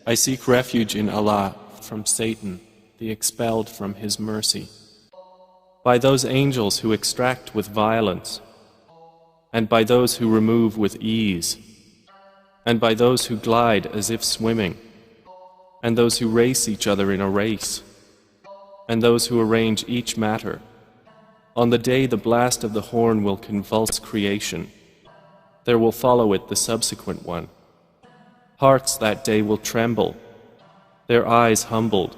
I seek refuge in Allah from Satan, the expelled from His mercy, by those angels who extract with violence, and by those who remove with ease, and by those who glide as if swimming, and those who race each other in a race, and those who arrange each matter. On the day the blast of the horn will convulse creation, there will follow it the subsequent one. Hearts that day will tremble, their eyes humbled.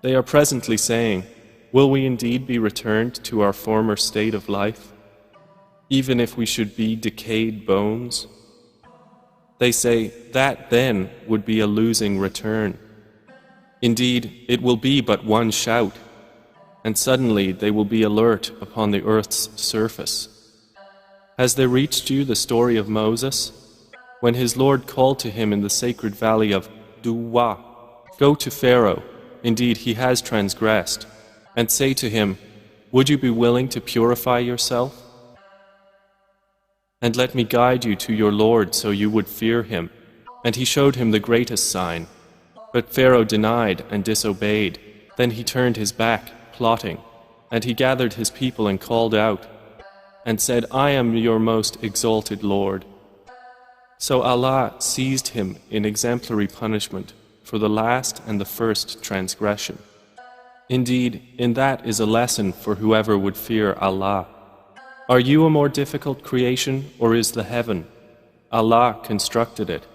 They are presently saying, will we indeed be returned to our former state of life, even if we should be decayed bones? They say, that then would be a losing return. Indeed, it will be but one shout, and suddenly they will be alert upon the earth's surface. Has there reached you the story of Moses, when his Lord called to him in the sacred valley of Duwa, go to Pharaoh, indeed he has transgressed, and say to him, would you be willing to purify yourself? And let me guide you to your Lord so you would fear him. And he showed him the greatest sign. But Pharaoh denied and disobeyed. Then he turned his back, plotting, and he gathered his people and called out, and said, I am your most exalted Lord. So Allah seized him in exemplary punishment for the last and the first transgression. Indeed, in that is a lesson for whoever would fear Allah. Are you a more difficult creation, or is the heaven? Allah constructed it.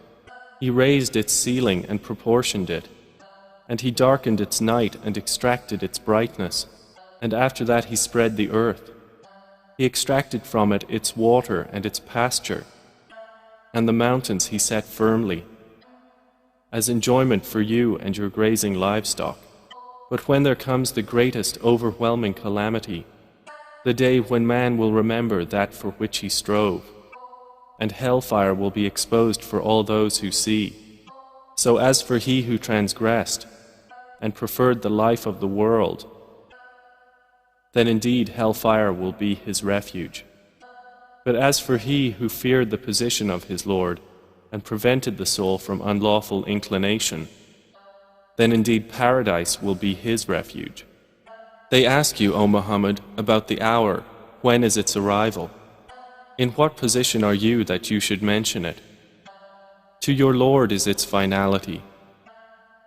He raised its ceiling and proportioned it, and He darkened its night and extracted its brightness, and after that He spread the earth. He extracted from it its water and its pasture, and the mountains He set firmly, as enjoyment for you and your grazing livestock. But when there comes the greatest overwhelming calamity, the day when man will remember that for which he strove, and hellfire will be exposed for all those who see. So as for he who transgressed and preferred the life of the world, then indeed hellfire will be his refuge. But as for he who feared the position of his Lord and prevented the soul from unlawful inclination, then indeed paradise will be his refuge. They ask you, O Muhammad, about the hour, when is its arrival? In what position are you that you should mention it? To your Lord is its finality.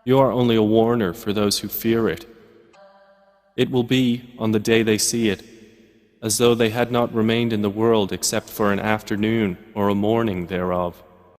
You are only a warner for those who fear it. It will be, on the day they see it, as though they had not remained in the world except for an afternoon or a morning thereof.